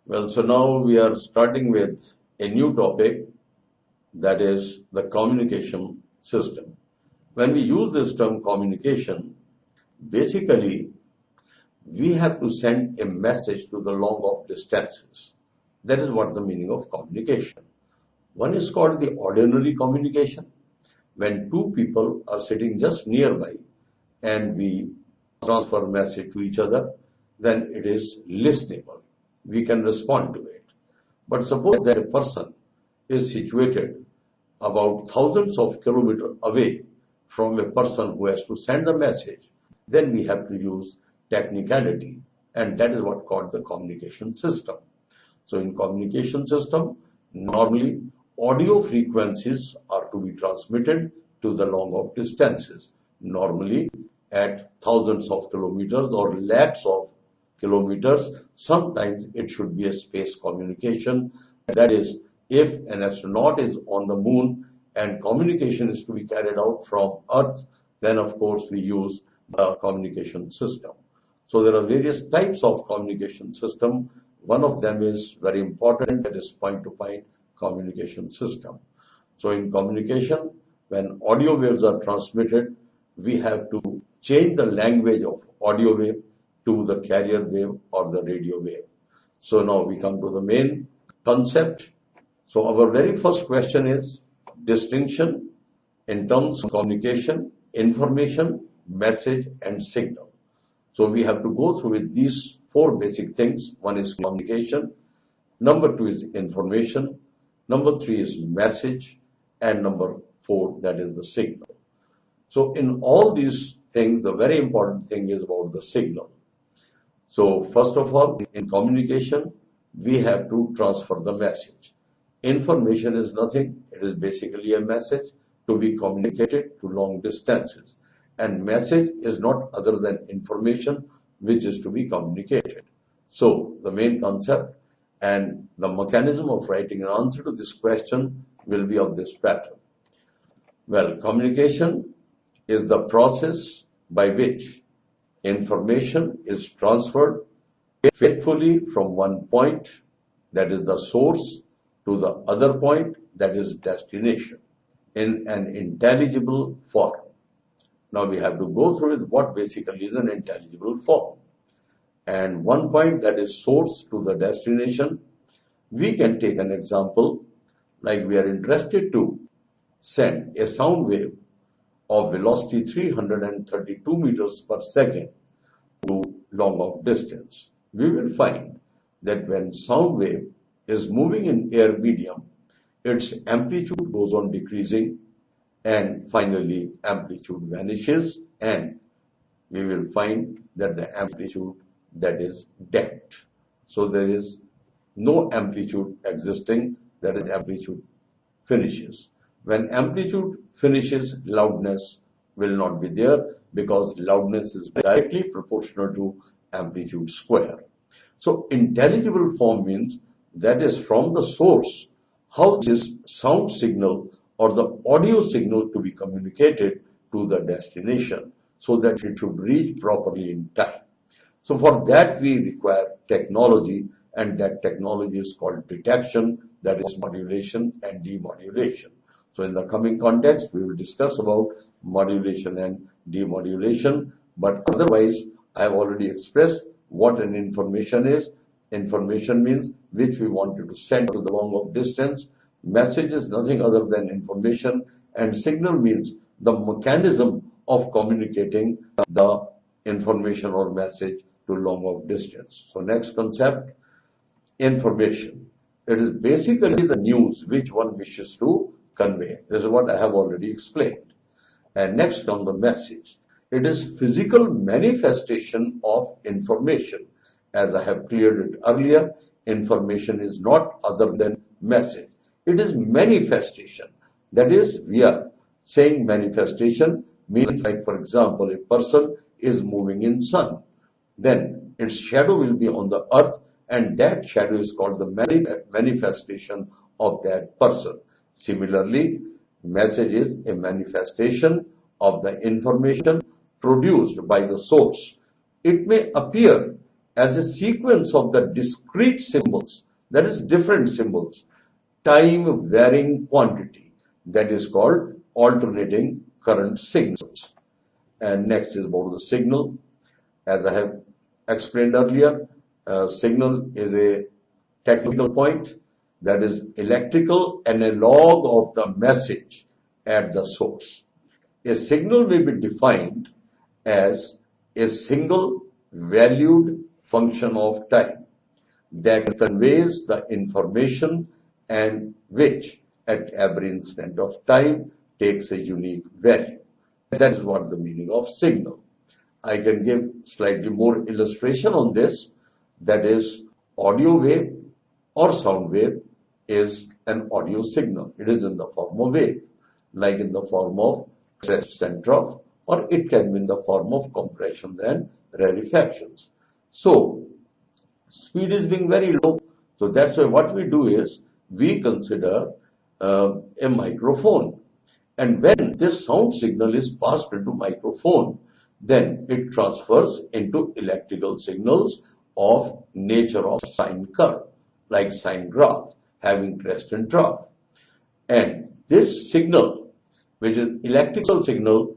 Well, so now we are starting with a new topic, that is the communication system. When we use this term communication, basically we have to send a message to the long of distances. That is what the meaning of communication. One is called the ordinary communication, when two people are sitting just nearby and we transfer message to each other, then it is listenable. We can respond to it. But suppose that a person is situated about thousands of kilometers away from a person who has to send a message, then we have to use technicality, and that is what called the communication system. So in communication system, normally audio frequencies are to be transmitted to the long of distances, normally at thousands of kilometers or lakhs of kilometers. Sometimes it should be a space communication. That is, if an astronaut is on the moon and communication is to be carried out from Earth, then of course we use the communication system. So there are various types of communication system. One of them is very important, that is point-to-point communication system. So in communication, when audio waves are transmitted, we have to change the language of audio wave to the carrier wave or the radio wave. So now we come to the main concept. So our very first question is distinction in terms of communication, information, message, and signal. So we have to go through with these four basic things. One is communication, number two is information, number three is message, and number four, that is the signal. So in all these things, the very important thing is about the signal. So first of all, in communication, we have to transfer the message. Information is nothing. It is basically a message to be communicated to long distances. And message is not other than information which is to be communicated. So the main concept and the mechanism of writing an answer to this question will be of this pattern. Well, communication is the process by which information is transferred faithfully from one point, that is the source, to the other point, that is destination, in an intelligible form. Now we have to go through with what basically is an intelligible form. And one point, that is source to the destination. We can take an example, like we are interested to send a sound wave of velocity 332 meters per second to long of distance. We will find that when sound wave is moving in air medium, its amplitude goes on decreasing, and finally amplitude vanishes, and we will find that the amplitude, that is dead. So there is no amplitude existing, that is amplitude finishes. When amplitude finishes, loudness will not be there, because loudness is directly proportional to amplitude square. So intelligible form means that is from the source, how this sound signal or the audio signal to be communicated to the destination so that it should reach properly in time. So for that we require technology, and that technology is called detection, that is modulation and demodulation. So in the coming context, we will discuss about modulation and demodulation, but otherwise I have already expressed what an information is. Information means which we wanted to send to the long of distance. Message is nothing other than information, and signal means the mechanism of communicating the information or message to long of distance. So next concept, information. It is basically the news which one wishes to convey. This is what I have already explained. And next on the message. It is physical manifestation of information. As I have cleared it earlier, information is not other than message. It is manifestation. That is, we are saying manifestation means, like for example, a person is moving in sun. Then its shadow will be on the earth, and that shadow is called the manifestation of that person. Similarly, message is a manifestation of the information produced by the source. It may appear as a sequence of the discrete symbols, that is different symbols, time varying quantity, that is called alternating current signals. And next is about the signal. As I have explained earlier, signal is a technical point, that is electrical analog of the message at the source. A signal may be defined as a single valued function of time that conveys the information and which at every instant of time takes a unique value. That is what the meaning of signal. I can give slightly more illustration on this. That is, audio wave or sound wave is an audio signal. It is in the form of wave, like in the form of crest and trough, or it can be in the form of compressions and rarefactions. So, speed is being very low. So that's why what we do is we consider a microphone. And when this sound signal is passed into microphone, then it transfers into electrical signals of nature of sine curve, like sine graph, having crest and trough. And this signal, which is electrical signal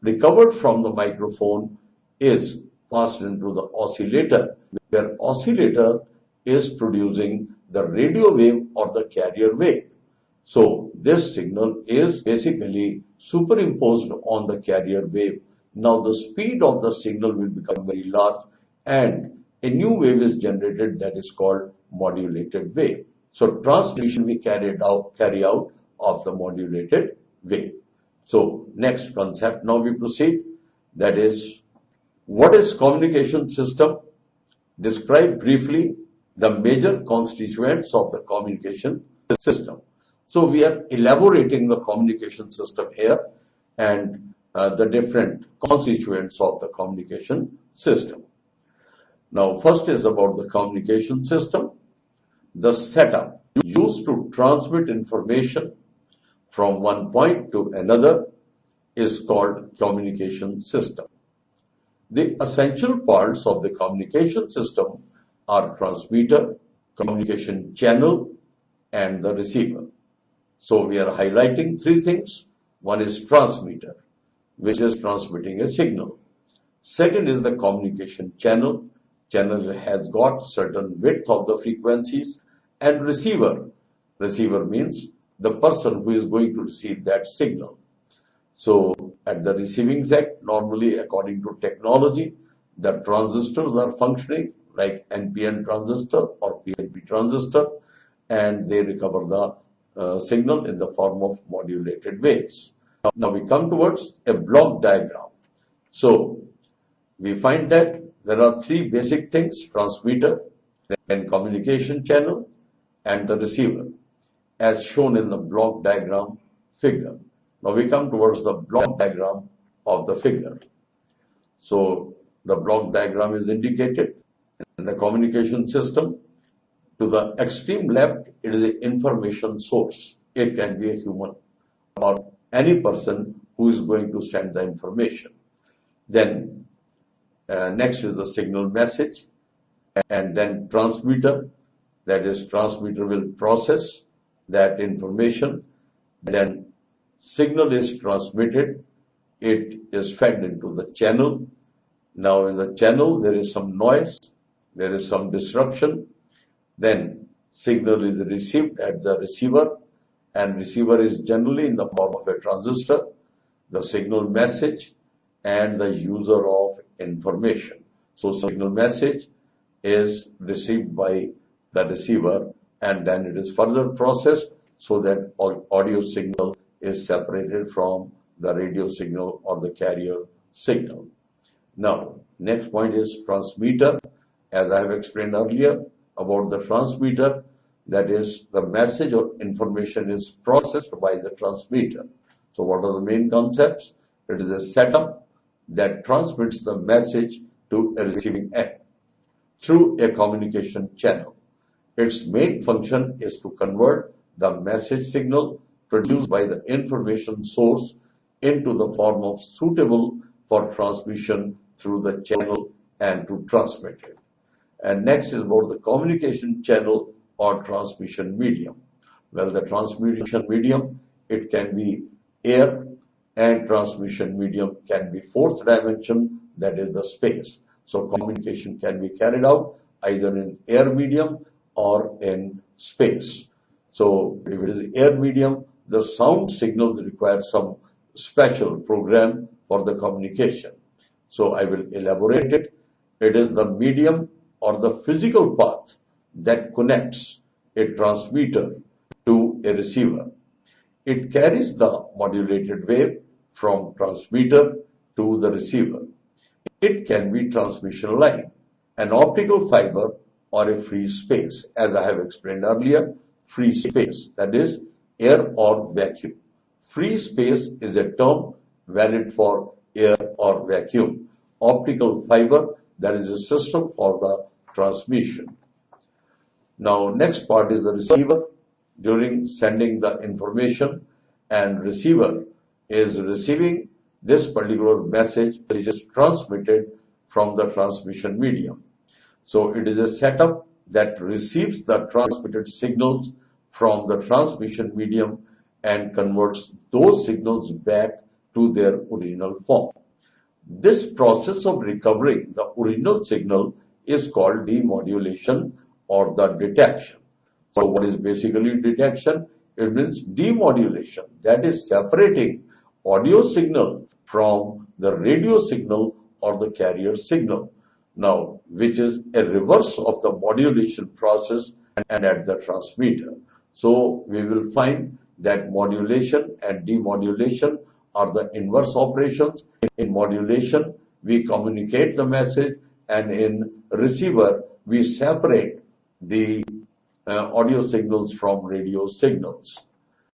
recovered from the microphone, is passed into the oscillator, where oscillator is producing the radio wave or the carrier wave. So this signal is basically superimposed on the carrier wave. Now the speed of the signal will become very large and a new wave is generated, that is called modulated wave. So transmission we carry out of the modulated wave. So next concept, now we proceed. That is, what is communication system? Describe briefly the major constituents of the communication system. So we are elaborating the communication system here and the different constituents of the communication system. Now first is about the communication system. The setup used to transmit information from one point to another is called communication system. The essential parts of the communication system are transmitter, communication channel, and the receiver. So we are highlighting three things. One is transmitter, which is transmitting a signal. Second is the communication channel. Channel has got certain width of the frequencies. And receiver. Receiver means the person who is going to receive that signal. So at the receiving set, normally according to technology, the transistors are functioning like NPN transistor or PNP transistor, and they recover the signal in the form of modulated waves. Now we come towards a block diagram. So we find that there are three basic things: transmitter, then communication channel, and the receiver, as shown in the block diagram figure. Now we come towards the block diagram of the figure. So the block diagram is indicated in the communication system. To the extreme left, it is an information source. It can be a human or any person who is going to send the information. Then next is the signal message, and then transmitter. That is, transmitter will process that information. Then signal is transmitted. It is fed into the channel. Now in the channel there is some noise, there is some disruption. Then signal is received at the receiver, and receiver is generally in the form of a transistor, the signal message, and the user of information. So signal message is received by the receiver, and then it is further processed so that audio signal is separated from the radio signal or the carrier signal. Now, next point is transmitter. As I have explained earlier about the transmitter, that is, the message or information is processed by the transmitter. So what are the main concepts? It is a setup that transmits the message to a receiving end through a communication channel. Its main function is to convert the message signal produced by the information source into the form of suitable for transmission through the channel and to transmit it. And next is about the communication channel or transmission medium. Well, the transmission medium, it can be air, and transmission medium can be fourth dimension, that is the space. So communication can be carried out either in air medium or in space. So if it is air medium, the sound signals require some special program for the communication. So I will elaborate it. It is the medium or the physical path that connects a transmitter to a receiver. It carries the modulated wave from transmitter to the receiver. It can be transmission line, an optical fiber, or a free space. As I have explained earlier, free space, that is air or vacuum. Free space is a term valid for air or vacuum. Optical fiber, that is a system for the transmission. Now, next part is the receiver. During sending the information, and receiver is receiving this particular message which is transmitted from the transmission medium. So it is a setup that receives the transmitted signals from the transmission medium and converts those signals back to their original form. This process of recovering the original signal is called demodulation or the detection. So what is basically detection? It means demodulation, that is separating audio signal from the radio signal or the carrier signal. Now, which is a reverse of the modulation process and at the transmitter. So we will find that modulation and demodulation are the inverse operations. In modulation, we communicate the message, and in receiver, we separate the audio signals from radio signals.